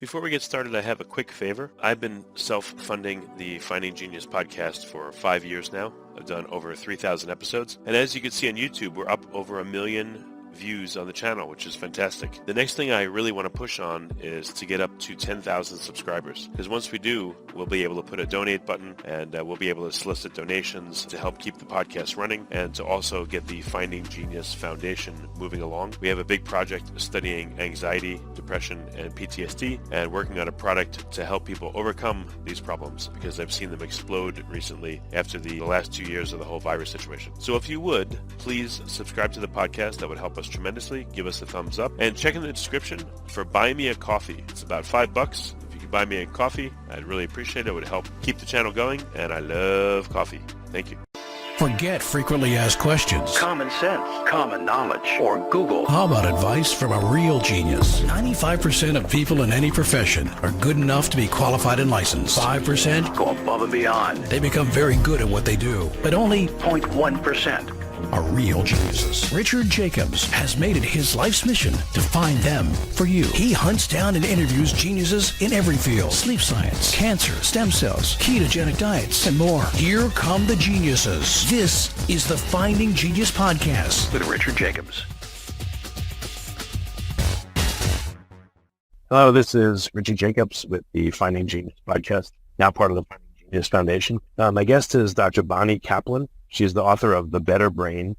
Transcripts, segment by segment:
Before we get started, I have a quick favor. I've been self-funding the Finding Genius podcast for 5 years now. I've done over 3,000 episodes. And as you can see on YouTube, we're up over 1 million views on the channel, which is fantastic. The next thing I really want to push on is to get up to 10,000 subscribers. Because once we do, we'll be able to put a donate button and we'll be able to solicit donations to help keep the podcast running and to also get the Finding Genius Foundation moving along. We have a big project studying anxiety, depression, and PTSD and working on a product to help people overcome these problems because I've seen them explode recently after the last 2 years of the whole virus situation. So if you would, please subscribe to the podcast. That would help us tremendously. Give us a thumbs up and check in the description for Buy Me a Coffee. It's about $5. If you could buy me a coffee, I'd really appreciate it. It would help keep the channel going, and I love coffee. Thank you. Forget frequently asked questions. Common sense, common knowledge, or Google. How about advice from a real genius? 95% of people in any profession are good enough to be qualified and licensed. 5% go above and beyond. They become very good at what they do, but only 0.1% are real geniuses. Richard Jacobs has made it his life's mission to find them for you. He hunts down and interviews geniuses in every field: sleep science, cancer, stem cells, ketogenic diets, and more. Here come the geniuses. This is the Finding Genius Podcast with Richard Jacobs. Hello, this is Richard Jacobs with the Finding Genius Podcast, now part of the Finding Genius Foundation. My guest is Dr. Bonnie Kaplan. She's the author of The Better Brain.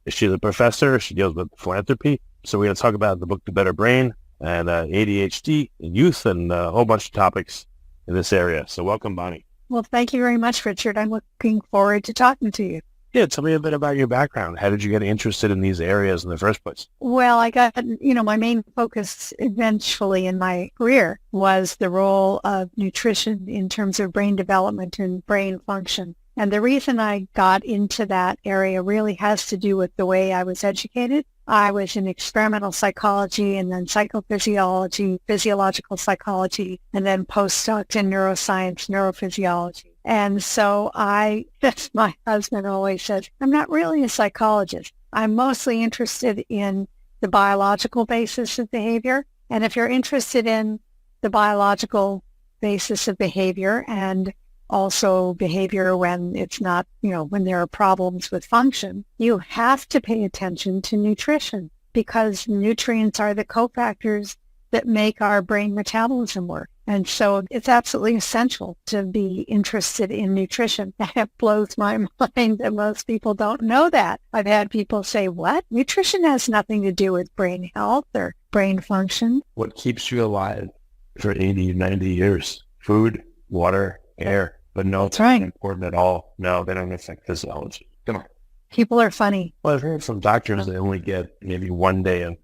She's a professor. She deals with philanthropy. So we're going to talk about the book, The Better Brain, and ADHD in youth and a whole bunch of topics in this area. So welcome, Bonnie. Well, thank you very much, Richard. I'm looking forward to talking to you. Yeah, tell me a bit about your background. How did you get interested in these areas in the first place? Well, I got, my main focus eventually in my career was the role of nutrition in terms of brain development and brain function. And the reason I got into that area really has to do with the way I was educated. I was in experimental psychology and then psychophysiology, physiological psychology, and then postdoc in neuroscience, neurophysiology. And so as my husband always says, I'm not really a psychologist. I'm mostly interested in the biological basis of behavior. And if you're interested in the biological basis of behavior and also behavior when it's not, when there are problems with function, you have to pay attention to nutrition because nutrients are the cofactors that make our brain metabolism work. And so it's absolutely essential to be interested in nutrition. It blows my mind that most people don't know that. I've had people say, what? Nutrition has nothing to do with brain health or brain function. What keeps you alive for 80, 90 years? Food, water, air. But no, it's not important at all. No, they don't affect physiology. Come on. People are funny. Well, I've heard from doctors they only get maybe 1 day of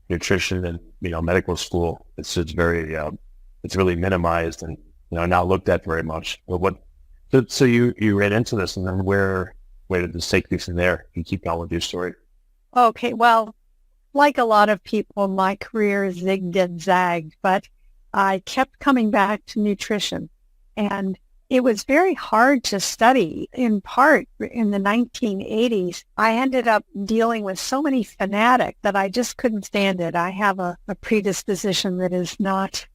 nutrition in medical school. It's very it's really minimized and not looked at very much. But so you read into this, and then where did this take you from there? You keep on with your story. Okay, well, like a lot of people, my career zigged and zagged, but I kept coming back to nutrition. And it was very hard to study. In part, in the 1980s, I ended up dealing with so many fanatics that I just couldn't stand it. I have a predisposition that is not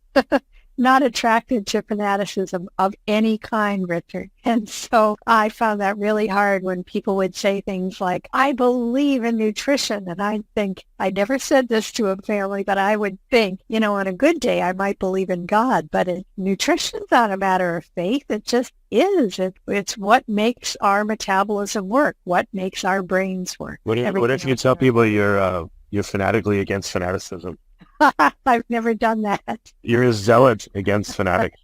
attracted to fanaticism of any kind, Richard. And so I found that really hard when people would say things like, I believe in nutrition. And I'd think, I never said this to a family, but I would think, on a good day, I might believe in God. But nutrition's not a matter of faith. It just is. It's what makes our metabolism work, what makes our brains work. What if you tell people you're fanatically against fanaticism? I've never done that. You're a zealot against fanatics.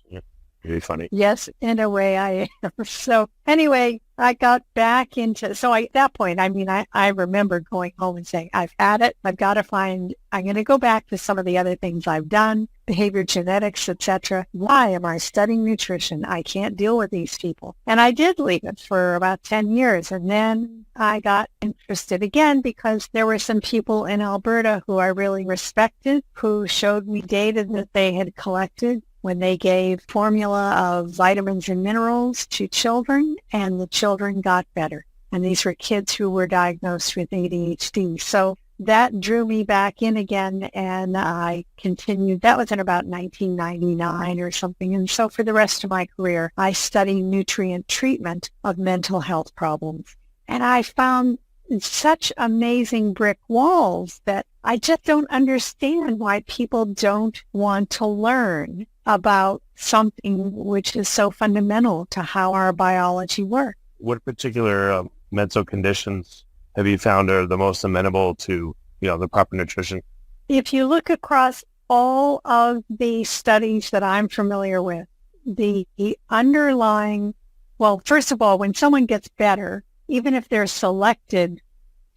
Really funny. Yes, in a way I am. So anyway, I got back into, at that point, I remember going home and saying, I've had it. I'm going to go back to some of the other things I've done, behavior genetics, etc. Why am I studying nutrition? I can't deal with these people. And I did leave it for about 10 years. And then I got interested again because there were some people in Alberta who I really respected, who showed me data that they had collected when they gave formula of vitamins and minerals to children, and the children got better. And these were kids who were diagnosed with ADHD. So that drew me back in again, and I continued. That was in about 1999 or something. And so for the rest of my career, I studied nutrient treatment of mental health problems. And I found such amazing brick walls that I just don't understand why people don't want to learn about something which is so fundamental to how our biology works. What particular mental conditions have you found are the most amenable to, the proper nutrition? If you look across all of the studies that I'm familiar with, the underlying, well, first of all, when someone gets better, even if they're selected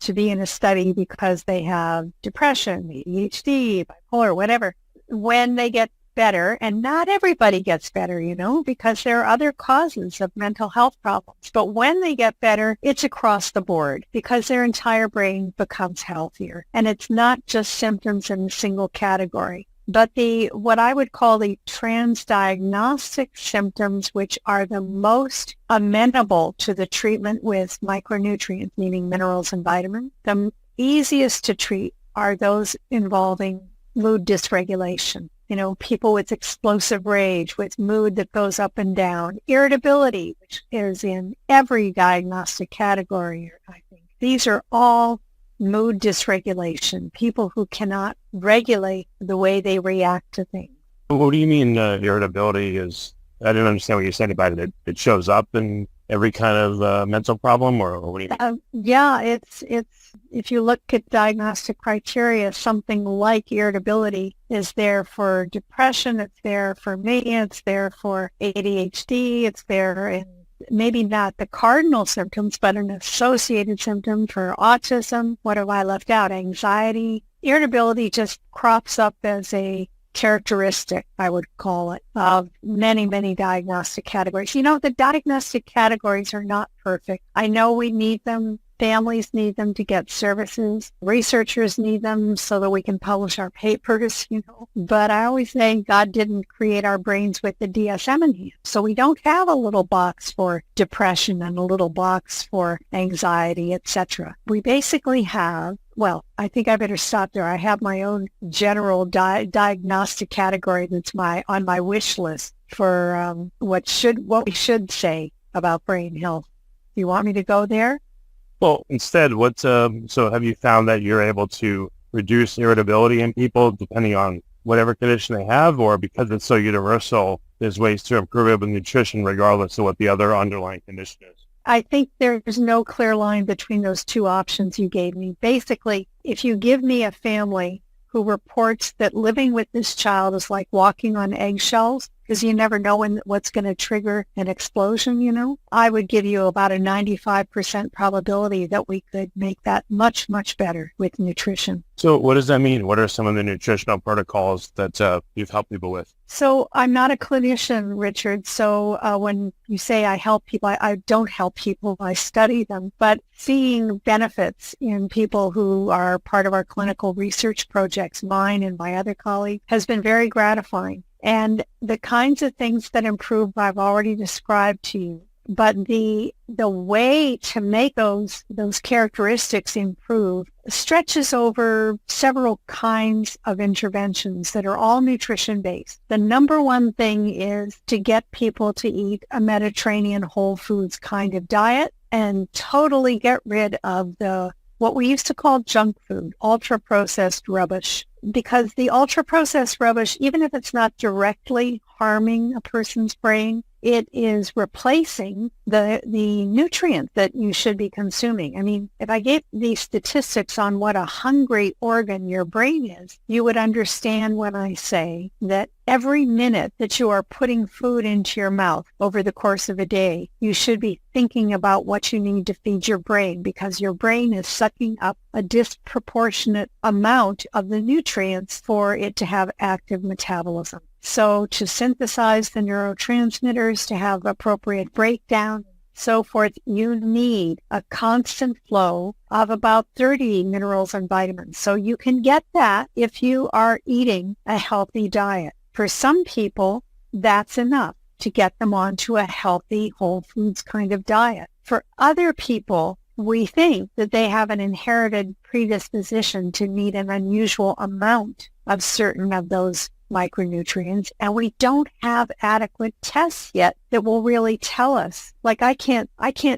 to be in a study because they have depression, ADHD, bipolar, whatever, when they get better, and not everybody gets better, because there are other causes of mental health problems. But when they get better, it's across the board because their entire brain becomes healthier. And it's not just symptoms in a single category, but what I would call the transdiagnostic symptoms, which are the most amenable to the treatment with micronutrients, meaning minerals and vitamins. The easiest to treat are those involving mood dysregulation. People with explosive rage, with mood that goes up and down, irritability, which is in every diagnostic category, I think. These are all mood dysregulation, people who cannot regulate the way they react to things. What do you mean irritability is? I didn't understand what you're saying about it. It shows up in every kind of mental problem, or what do you mean? Yeah, it's if you look at diagnostic criteria, something like irritability is there for depression, it's there for mania, it's there for ADHD, it's there in maybe not the cardinal symptoms, but an associated symptom for autism. What have I left out? Anxiety. Irritability just crops up as a characteristic, I would call it, of many, many diagnostic categories. The diagnostic categories are not perfect. I know we need them. Families need them to get services. Researchers need them so that we can publish our papers, But I always say God didn't create our brains with the DSM in hand. So we don't have a little box for depression and a little box for anxiety, etc. We basically have, well, I think I better stop there. I have my own general diagnostic category that's on my wish list for what we should say about brain health. Do you want me to go there? Well, instead, so have you found that you're able to reduce irritability in people depending on whatever condition they have, or because it's so universal, there's ways to improve it with nutrition regardless of what the other underlying condition is? I think there's no clear line between those two options you gave me. Basically, if you give me a family who reports that living with this child is like walking on eggshells, because you never know what's going to trigger an explosion, I would give you about a 95% probability that we could make that much, much better with nutrition. So what does that mean? What are some of the nutritional protocols that you've helped people with? So I'm not a clinician, Richard. So when you say I help people, I don't help people. I study them. But seeing benefits in people who are part of our clinical research projects, mine and my other colleagues, has been very gratifying. And the kinds of things that improve I've already described to you. But the way to make those characteristics improve stretches over several kinds of interventions that are all nutrition-based. The number one thing is to get people to eat a Mediterranean whole foods kind of diet and totally get rid of what we used to call junk food, ultra-processed rubbish. Because the ultra-processed rubbish, even if it's not directly harming a person's brain, it is replacing the nutrient that you should be consuming. I mean, if I gave these statistics on what a hungry organ your brain is, you would understand when I say that every minute that you are putting food into your mouth over the course of a day, you should be thinking about what you need to feed your brain, because your brain is sucking up a disproportionate amount of the nutrients for it to have active metabolism. So to synthesize the neurotransmitters, to have appropriate breakdown, so forth, you need a constant flow of about 30 minerals and vitamins. So you can get that if you are eating a healthy diet. For some people, that's enough to get them onto a healthy, whole foods kind of diet. For other people, we think that they have an inherited predisposition to need an unusual amount of certain of those micronutrients, and we don't have adequate tests yet that will really tell us. Like I can't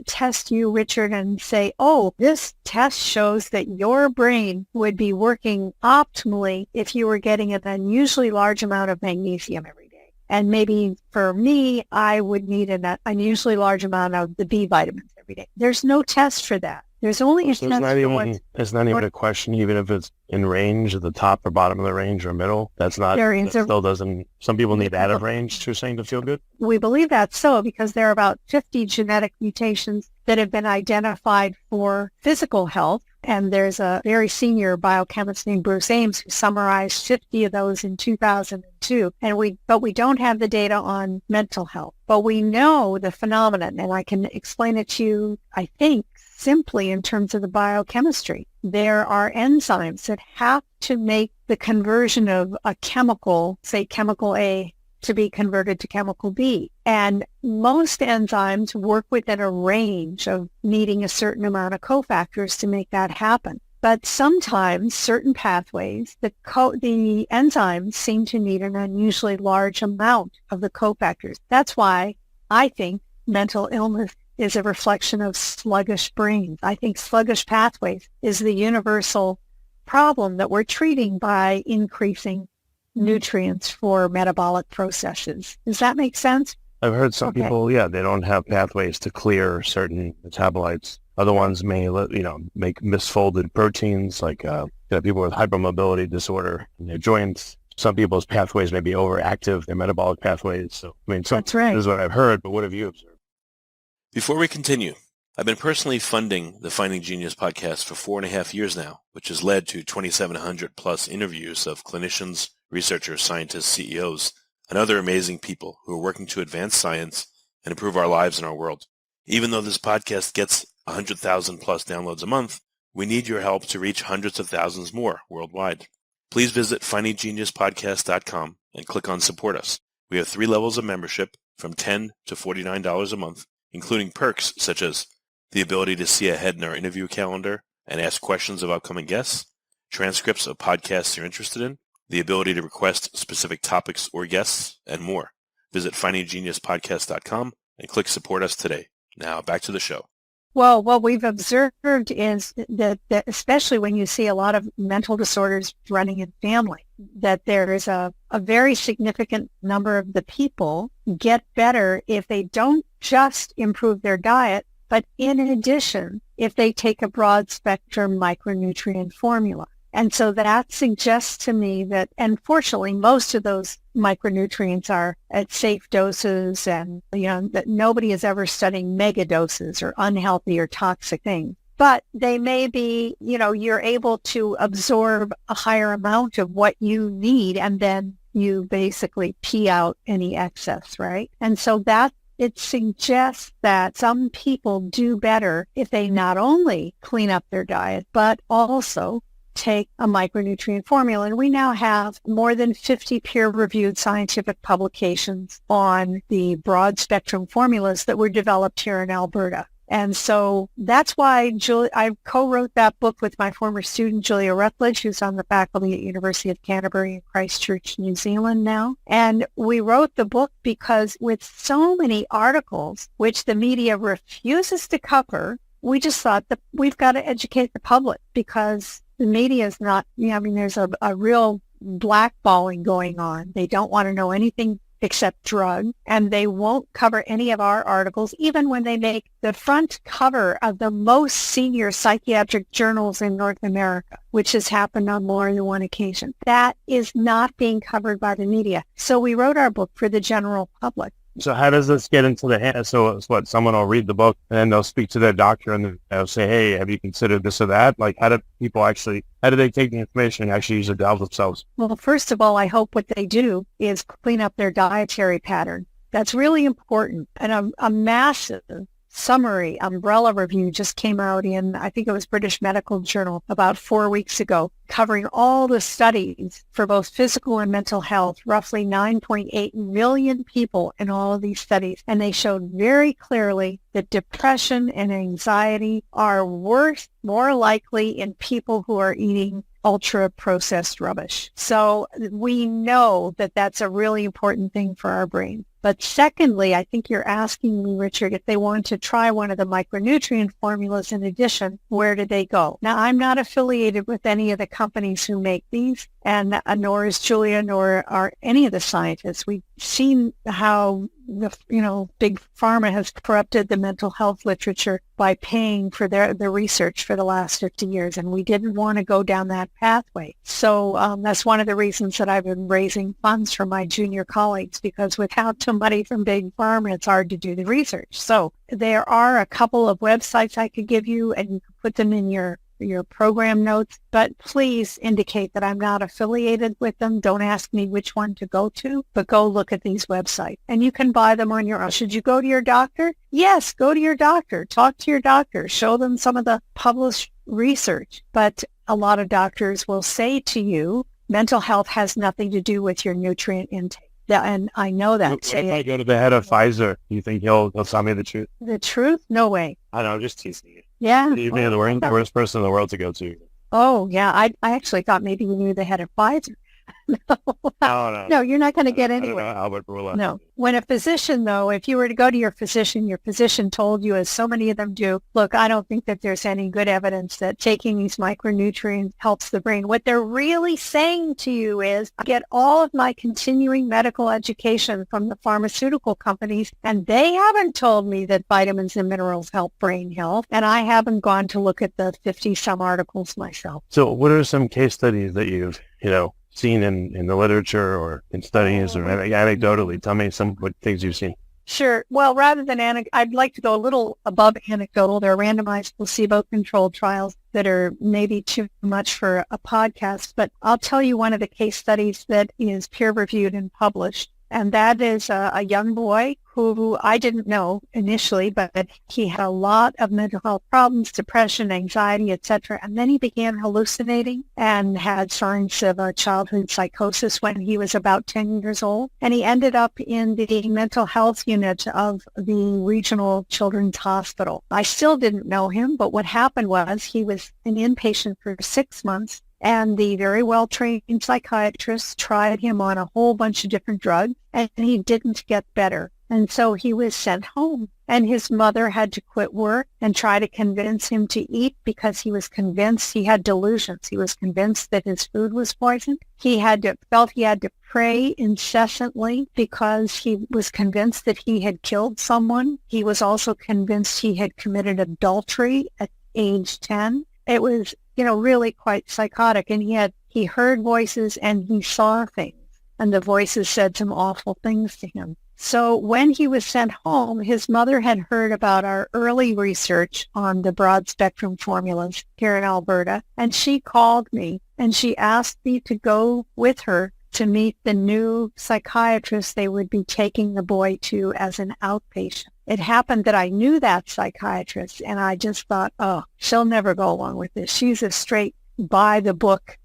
test you, Richard, and say, oh, this test shows that your brain would be working optimally if you were getting an unusually large amount of magnesium every day. And maybe for me, I would need an unusually large amount of the B vitamins every day. There's no test for that. There's only a test for it's not even a question, even if it's in range at the top or bottom of the range or middle. That's not, that still doesn't, some people need out of range, you're saying, to feel good? We believe that's so because there are about 50 genetic mutations that have been identified for physical health. And there's a very senior biochemist named Bruce Ames who summarized 50 of those in 2002. But we don't have the data on mental health. But we know the phenomenon, and I can explain it to you, I think, simply in terms of the biochemistry. There are enzymes that have to make the conversion of a chemical, say chemical A, to be converted to chemical B. And most enzymes work within a range of needing a certain amount of cofactors to make that happen. But sometimes certain pathways, the enzymes seem to need an unusually large amount of the cofactors. That's why I think mental illness is a reflection of sluggish brains. I think sluggish pathways is the universal problem that we're treating by increasing nutrients for metabolic processes. Does that make sense? I've heard some people, they don't have pathways to clear certain metabolites. Other ones may, make misfolded proteins, like people with hypermobility disorder in their joints. Some people's pathways may be overactive, their metabolic pathways. So, that's right. This is what I've heard, but what have you observed? Before we continue, I've been personally funding the Finding Genius podcast for 4.5 years now, which has led to 2,700 plus interviews of clinicians, researchers, scientists, CEOs, and other amazing people who are working to advance science and improve our lives and our world. Even though this podcast gets 100,000 plus downloads a month, we need your help to reach hundreds of thousands more worldwide. Please visit findinggeniuspodcast.com and click on Support Us. We have 3 levels of membership from $10 to $49 a month, including perks such as the ability to see ahead in our interview calendar and ask questions of upcoming guests, transcripts of podcasts you're interested in, the ability to request specific topics or guests, and more. Visit findinggeniuspodcast.com and click Support Us today. Now back to the show. Well, what we've observed is that especially when you see a lot of mental disorders running in family, that there is a very significant number of the people get better if they don't just improve their diet, but in addition, if they take a broad spectrum micronutrient formula. And so that suggests to me that, and fortunately, most of those micronutrients are at safe doses, and, that nobody is ever studying mega doses or unhealthy or toxic things. But they may be, you're able to absorb a higher amount of what you need, and then you basically pee out any excess, right? And so that it suggests that some people do better if they not only clean up their diet, but also take a micronutrient formula. And we now have more than 50 peer-reviewed scientific publications on the broad spectrum formulas that were developed here in Alberta. And so that's why I co-wrote that book with my former student, Julia Rutledge, who's on the faculty at University of Canterbury in Christchurch, New Zealand now. And we wrote the book because with so many articles, which the media refuses to cover, we just thought that we've got to educate the public because the media is not, there's a real blackballing going on. They don't want to know anything except drug, and they won't cover any of our articles, even when they make the front cover of the most senior psychiatric journals in North America, which has happened on more than one occasion. That is not being covered by the media. So we wrote our book for the general public. So how does this get into the hands? So it's what, someone will read the book and then they'll speak to their doctor and they'll say, hey, have you considered this or that? Like, how do they take the information and actually use it to help themselves? Well, first of all, I hope what they do is clean up their dietary pattern. That's really important. And a massive summary umbrella review just came out in, I think it was British Medical Journal about 4 weeks ago, covering all the studies for both physical and mental health, roughly 9.8 million people in all of these studies. And they showed very clearly that depression and anxiety are worse, more likely in people who are eating ultra-processed rubbish. So we know that that's a really important thing for our brain. But secondly, I think you're asking me, Richard, if they want to try one of the micronutrient formulas in addition, where do they go? Now, I'm not affiliated with any of the companies who make these, and nor is Julia, nor are any of the scientists. We've seen how big pharma has corrupted the mental health literature by paying for their research for the last 50 years, and we didn't want to go down that pathway. So that's one of the reasons that I've been raising funds for my junior colleagues, because without the money from big pharma, it's hard to do the research. So there are a couple of websites I could give you, and you can put them in your program notes, but please indicate that I'm not affiliated with them. Don't ask me which one to go to, but go look at these websites. And you can buy them on your own. Should you go to your doctor? Yes, go to your doctor. Talk to your doctor. Show them some of the published research. But a lot of doctors will say to you, mental health has nothing to do with your nutrient intake. And I know that. What if I go to the head of Pfizer? Do you think he'll tell me the truth? The truth? No way. I know, I'm just teasing you. Yeah. You'd be the worst person in the world to go to. Oh, yeah. I actually thought maybe you knew the head of Pfizer. No, you're not going to get anywhere. Albert Bourla. No. When a physician, though, if you were to go to your physician told you, as so many of them do, look, I don't think that there's any good evidence that taking these micronutrients helps the brain. What they're really saying to you is, I get all of my continuing medical education from the pharmaceutical companies, and they haven't told me that vitamins and minerals help brain health, and I haven't gone to look at the 50-some articles myself. So what are some case studies that you've, seen in the literature or in studies or anecdotally? Tell me what things you've seen. Sure. Well, rather than I'd like to go a little above anecdotal. There are randomized placebo-controlled trials that are maybe too much for a podcast, but I'll tell you one of the case studies that is peer-reviewed and published. And that is a young boy who I didn't know initially, but he had a lot of mental health problems, depression, anxiety, etc. And then he began hallucinating and had signs of a childhood psychosis when he was about 10 years old. And he ended up in the mental health unit of the regional children's hospital. I still didn't know him, but what happened was he was an inpatient for 6 months. And the very well-trained psychiatrist tried him on a whole bunch of different drugs, and he didn't get better. And so he was sent home, and his mother had to quit work and try to convince him to eat because he was convinced he had delusions. He was convinced that his food was poisoned. Felt he had to pray incessantly because he was convinced that he had killed someone. He was also convinced he had committed adultery at age 10. It was really quite psychotic. And he heard voices and he saw things. And the voices said some awful things to him. So when he was sent home, his mother had heard about our early research on the broad spectrum formulas here in Alberta. And she called me and she asked me to go with her to meet the new psychiatrist they would be taking the boy to as an outpatient. It happened that I knew that psychiatrist, and I just thought, oh, she'll never go along with this. She's a straight by the book,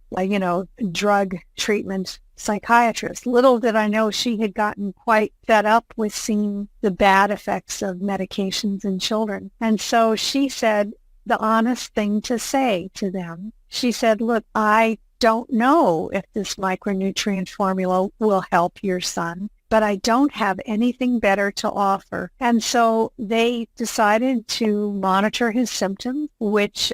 drug treatment psychiatrist. Little did I know she had gotten quite fed up with seeing the bad effects of medications in children. And so she said the honest thing to say to them. She said, look, I don't know if this micronutrient formula will help your son, but I don't have anything better to offer. And so they decided to monitor his symptoms,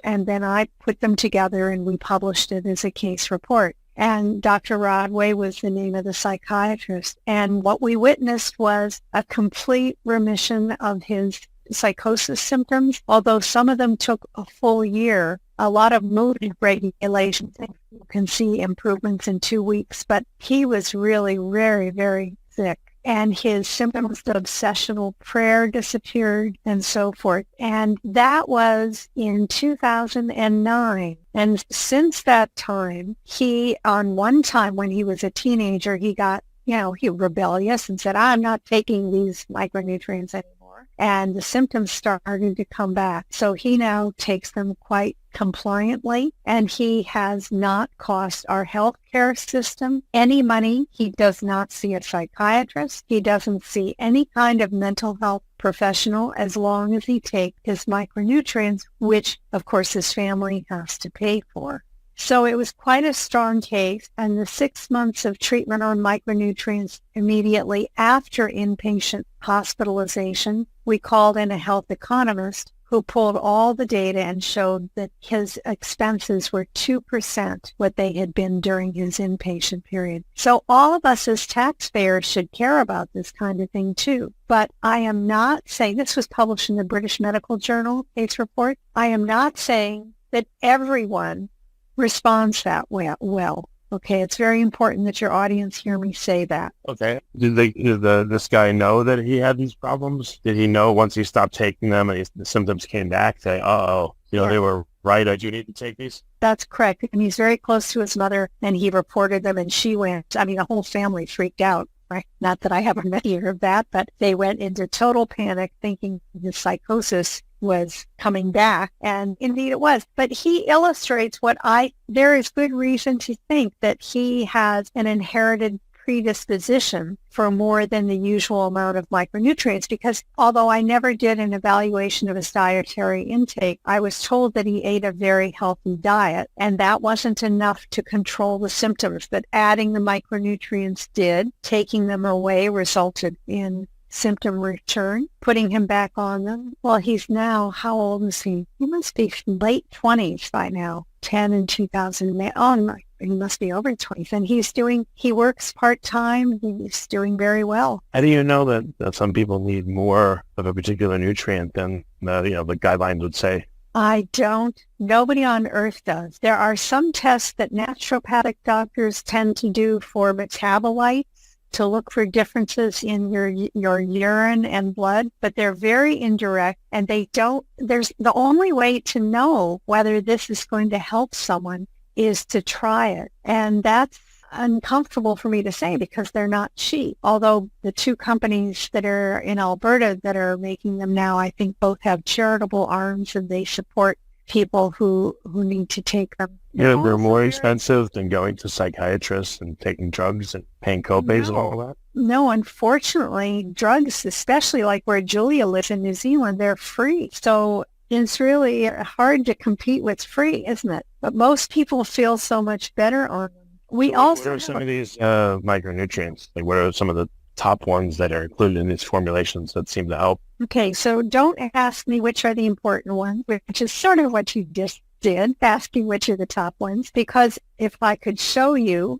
and then I put them together and we published it as a case report. And Dr. Rodway was the name of the psychiatrist. And what we witnessed was a complete remission of his psychosis symptoms, although some of them took a full year. A lot of mood regulation. You can see improvements in 2 weeks, but he was really very, very sick. And his symptoms of obsessional prayer disappeared and so forth. And that was in 2009. And since that time, on one time when he was a teenager, he got, he rebellious and said, I'm not taking these micronutrients anymore. anymore. And the symptoms started to come back. So he now takes them quite compliantly, and he has not cost our healthcare system any money. He does not see a psychiatrist. He doesn't see any kind of mental health professional as long as he takes his micronutrients, which of course his family has to pay for. So it was quite a strong case, and the 6 months of treatment on micronutrients immediately after inpatient hospitalization, we called in a health economist who pulled all the data and showed that his expenses were 2% what they had been during his inpatient period. So all of us as taxpayers should care about this kind of thing too. But I am not saying, this was published in the British Medical Journal case report, I am not saying that everyone responds that well. Okay, it's very important that your audience hear me say that. Okay. Did this guy know that he had these problems? Did he know once he stopped taking them and the symptoms came back, say, they were right, I do need to take these? That's correct. And he's very close to his mother, and he reported them, and she went, the whole family freaked out. Right? Not that I have a measure of that, but they went into total panic thinking the psychosis was coming back, and indeed it was. But he illustrates there is good reason to think that he has an inherited predisposition for more than the usual amount of micronutrients, because although I never did an evaluation of his dietary intake, I was told that he ate a very healthy diet, and that wasn't enough to control the symptoms, but adding the micronutrients did. Taking them away resulted in symptom return, putting him back on them. Well, he's now, how old is he? He must be late 20s by now, 10 in 2008. He must be over 20s. And he works part-time. He's doing very well. How do you know that some people need more of a particular nutrient than the guidelines would say? I don't. Nobody on earth does. There are some tests that naturopathic doctors tend to do for metabolites, to look for differences in your urine and blood, but they're very indirect, and there's the only way to know whether this is going to help someone is to try it. And that's uncomfortable for me to say because they're not cheap. Although the two companies that are in Alberta that are making them now, I think both have charitable arms, and they support people who need to take them. They're more expensive than going to psychiatrists and taking drugs and paying copays and all that? No, unfortunately, drugs, especially like where Julia lives in New Zealand, they're free. So it's really hard to compete with free, isn't it? But most people feel so much better on them. What are some of these micronutrients? Like, what are some of the top ones that are included in these formulations that seem to help? Okay, so don't ask me which are the important ones, which is sort of what you just did, asking which are the top ones, because if I could show you,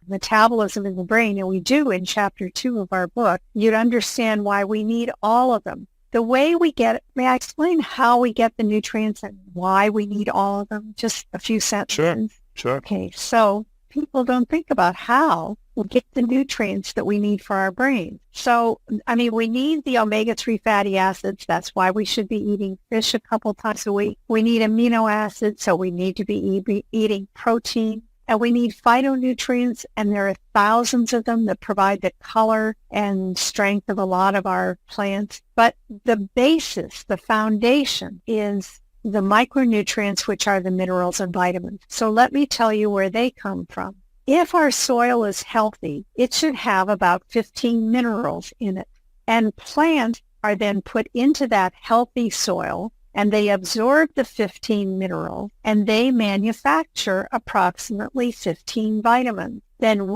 metabolism in the brain, and we do in chapter 2 of our book, you'd understand why we need all of them. The way we get it, may I explain how we get the nutrients and why we need all of them? Just a few sentences. Sure. Okay, so people don't think about how we get the nutrients that we need for our brain. So, we need the omega-3 fatty acids. That's why we should be eating fish a couple times a week. We need amino acids, so we need to be eating protein. And we need phytonutrients, and there are thousands of them that provide the color and strength of a lot of our plants. But the basis, the foundation, is the micronutrients, which are the minerals and vitamins. So let me tell you where they come from. If our soil is healthy, it should have about 15 minerals in it. And plants are then put into that healthy soil, and they absorb the 15 minerals, and they manufacture approximately 15 vitamins. Then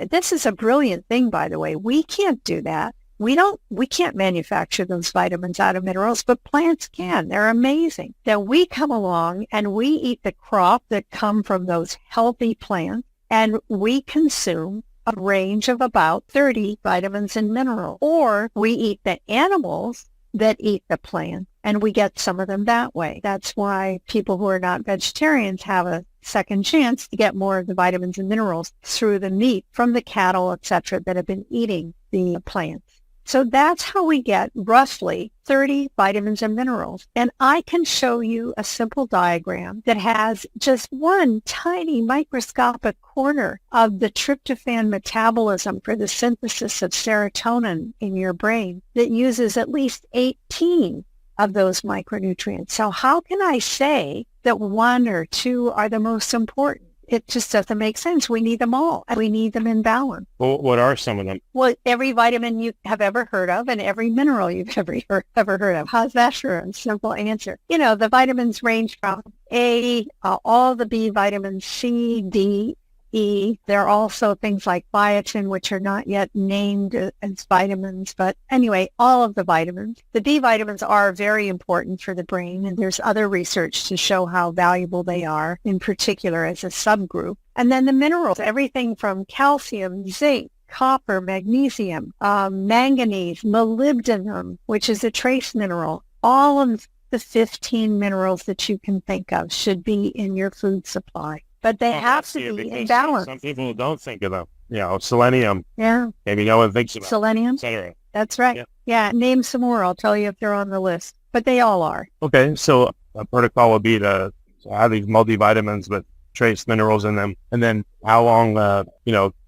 this is a brilliant thing, by the way. We can't do that. We can't manufacture those vitamins out of minerals, but plants can. They're amazing. Then we come along and we eat the crop that come from those healthy plants, and we consume a range of about 30 vitamins and minerals. Or we eat the animals that eat the plant, and we get some of them that way. That's why people who are not vegetarians have a second chance to get more of the vitamins and minerals through the meat from the cattle, etc., that have been eating the plants. So that's how we get roughly 30 vitamins and minerals. And I can show you a simple diagram that has just one tiny microscopic corner of the tryptophan metabolism for the synthesis of serotonin in your brain that uses at least 18 of those micronutrients. So how can I say that one or two are the most important? It just doesn't make sense. We need them all, and we need them in balance. Well, what are some of them? Well, every vitamin you have ever heard of and every mineral you've ever heard of. How's that for a simple answer? The vitamins range from A, all the B vitamins, C, D, E. There are also things like biotin, which are not yet named as vitamins. But anyway, all of the vitamins. The B vitamins are very important for the brain, and there's other research to show how valuable they are, in particular as a subgroup. And then the minerals, everything from calcium, zinc, copper, magnesium, manganese, molybdenum, which is a trace mineral. All of the 15 minerals that you can think of should be in your food supply. But they have to be in balance. Some people don't think of them. Selenium. Yeah. Maybe no one thinks about Selenium. etc. That's right. Yeah. Name some more. I'll tell you if they're on the list. But they all are. Okay. So a protocol would be to have these multivitamins with trace minerals in them. And then how long,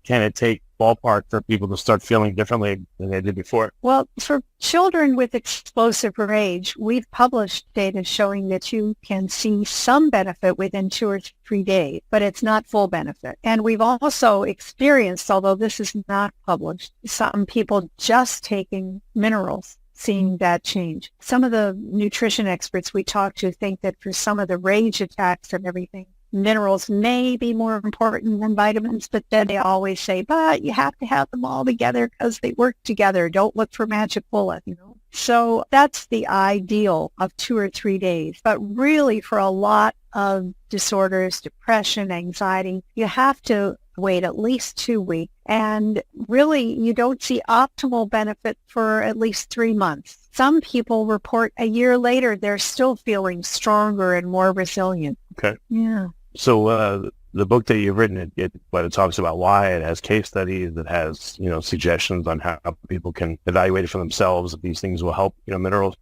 can it take ballpark for people to start feeling differently than they did before? Well, for children with explosive rage, we've published data showing that you can see some benefit within 2 or 3 days, but it's not full benefit. And we've also experienced, although this is not published, some people just taking minerals seeing that change. Some of the nutrition experts we talk to think that for some of the rage attacks and everything, minerals may be more important than vitamins, but then they always say, but you have to have them all together because they work together. Don't look for magic bullet, So that's the ideal of 2 or 3 days. But really for a lot of disorders, depression, anxiety, you have to wait at least 2 weeks. And really, you don't see optimal benefit for at least 3 months. Some people report a year later, they're still feeling stronger and more resilient. Okay. Yeah. So the book that you've written, it talks about why, it has case studies, it has, suggestions on how people can evaluate it for themselves if these things will help, minerals.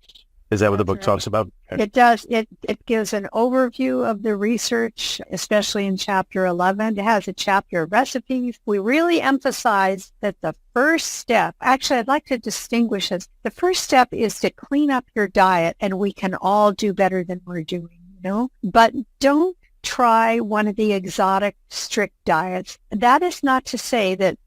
Is that what the book talks about? Okay. It does. It gives an overview of the research, especially in chapter 11. It has a chapter of recipes. We really emphasize that the first step, actually, I'd like to distinguish this. The first step is to clean up your diet, and we can all do better than we're doing, But don't try one of the exotic, strict diets. That is not to say that,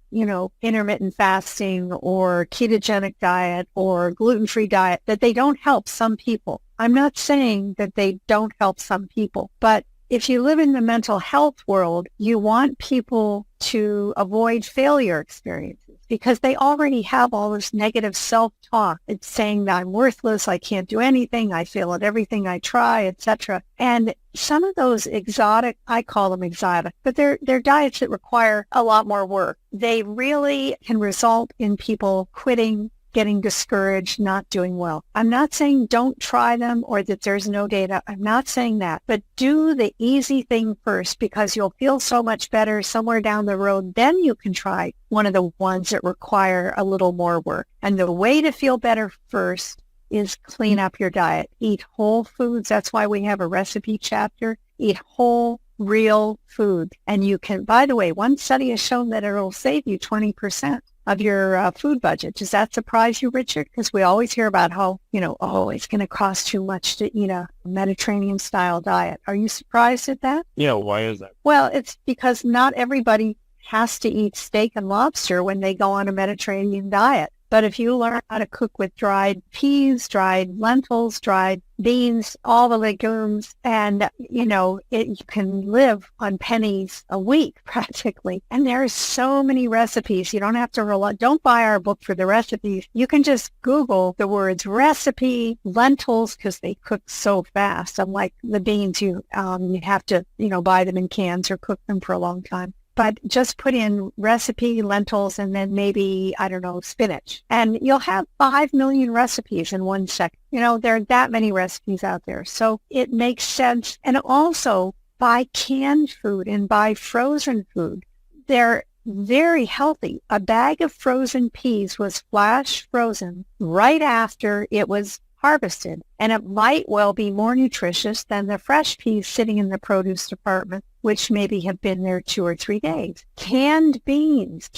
intermittent fasting or ketogenic diet or gluten-free diet, that they don't help some people. I'm not saying that they don't help some people, but if you live in the mental health world, you want people to avoid failure experiences because they already have all this negative self-talk. It's saying that I'm worthless, I can't do anything, I fail at everything I try, etc. And some of those exotic, I call them exotic, but they're diets that require a lot more work. They really can result in people quitting, getting discouraged, not doing well. I'm not saying don't try them or that there's no data. I'm not saying that. But do the easy thing first because you'll feel so much better somewhere down the road. Then you can try one of the ones that require a little more work. And the way to feel better first is clean up your diet. Eat whole foods. That's why we have a recipe chapter. Eat whole, real food. And you can, by the way, one study has shown that it'll save you 20% of your food budget. Does that surprise you, Richard? Because we always hear about how, it's going to cost too much to eat a Mediterranean-style diet. Are you surprised at that? Yeah, why is that? Well, it's because not everybody has to eat steak and lobster when they go on a Mediterranean diet. But if you learn how to cook with dried peas, dried lentils, dried beans, all the legumes, and, you can live on pennies a week practically. And there's so many recipes. You don't have to don't buy our book for the recipes. You can just Google the words recipe, lentils, because they cook so fast. Unlike the beans, you have to, buy them in cans or cook them for a long time. But just put in recipe, lentils, and then maybe, spinach. And you'll have 5 million recipes in 1 second. There are that many recipes out there. So it makes sense. And also buy canned food and buy frozen food. They're very healthy. A bag of frozen peas was flash frozen right after it was harvested, and it might well be more nutritious than the fresh peas sitting in the produce department, which maybe have been there 2 or 3 days. Canned beans,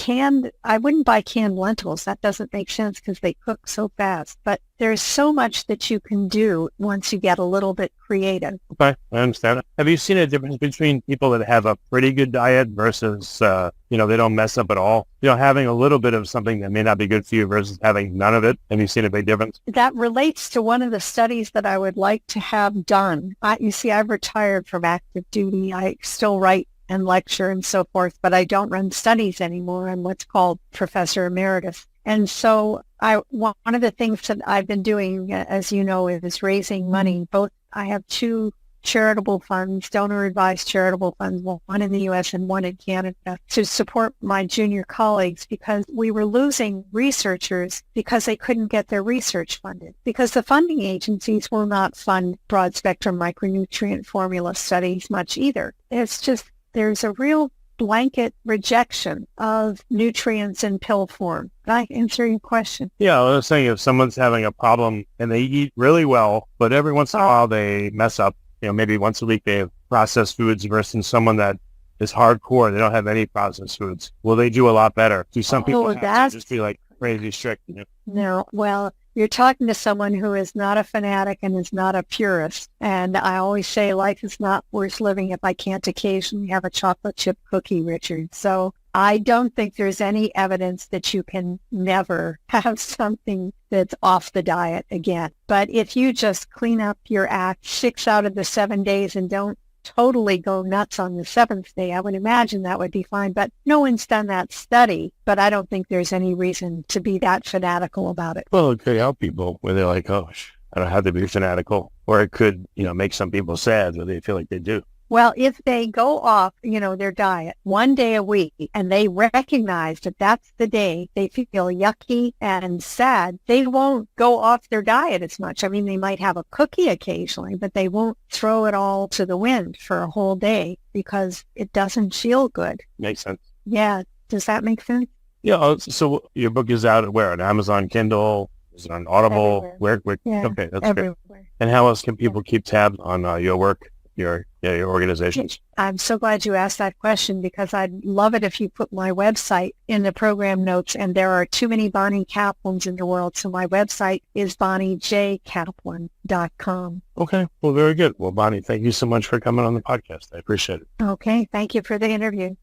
I wouldn't buy canned lentils. That doesn't make sense because they cook so fast. But there's so much that you can do once you get a little bit creative. Okay, I understand it. Have you seen a difference between people that have a pretty good diet versus, they don't mess up at all? Having a little bit of something that may not be good for you versus having none of it. Have you seen a big difference? That relates to one of the studies that I would like to have done. You see, I've retired from active duty. I still write and lecture and so forth, but I don't run studies anymore. I'm what's called Professor Emeritus. And so one of the things that I've been doing, as you know, is raising money. I have 2 charitable funds, donor-advised charitable funds, one in the U.S. and one in Canada, to support my junior colleagues because we were losing researchers because they couldn't get their research funded, because the funding agencies will not fund broad-spectrum micronutrient formula studies much either. It's just, there's a real blanket rejection of nutrients in pill form. Did I answer your question? Yeah, I was saying if someone's having a problem and they eat really well, but every once in a while they mess up, maybe once a week they have processed foods versus someone that is hardcore, they don't have any processed foods. Will they do a lot better? Do some people have to just be like crazy strict? No, well, you're talking to someone who is not a fanatic and is not a purist. And I always say life is not worth living if I can't occasionally have a chocolate chip cookie, Richard. So I don't think there's any evidence that you can never have something that's off the diet again. But if you just clean up your act 6 out of the 7 days and don't totally go nuts on the 7th day, I would imagine that would be fine. But no one's done that study, but I don't think there's any reason to be that fanatical about it. Well, it could help people where they're like, oh, I don't have to be fanatical. Or it could, make some people sad where they feel like they do. Well, if they go off, their diet 1 day a week and they recognize that that's the day they feel yucky and sad, they won't go off their diet as much. I mean, they might have a cookie occasionally, but they won't throw it all to the wind for a whole day because it doesn't feel good. Makes sense. Yeah. Does that make sense? Yeah. So your book is out where? On Amazon Kindle? Is it on Audible? Everywhere. Where? Yeah, okay, that's everywhere. great. And how else can people keep tabs on your work? Your organizations? I'm so glad you asked that question because I'd love it if you put my website in the program notes, and there are too many Bonnie Kaplans in the world, so my website is bonniejkaplan.com. Okay, well, very good. Well, Bonnie, thank you so much for coming on the podcast. I appreciate it. Okay, thank you for the interview.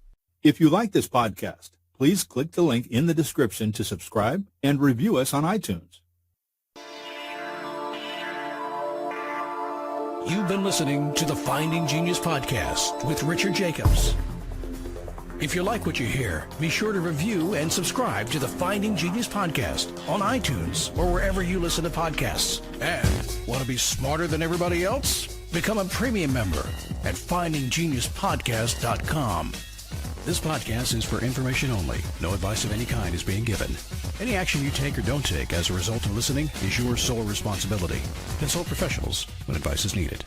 If you like this podcast, please click the link in the description to subscribe and review us on iTunes. You've been listening to the Finding Genius podcast with Richard Jacobs. If you like what you hear, be sure to review and subscribe to the Finding Genius podcast on iTunes or wherever you listen to podcasts. And want to be smarter than everybody else? Become a premium member at findinggeniuspodcast.com. This podcast is for information only. No advice of any kind is being given. Any action you take or don't take as a result of listening is your sole responsibility. Consult professionals when advice is needed.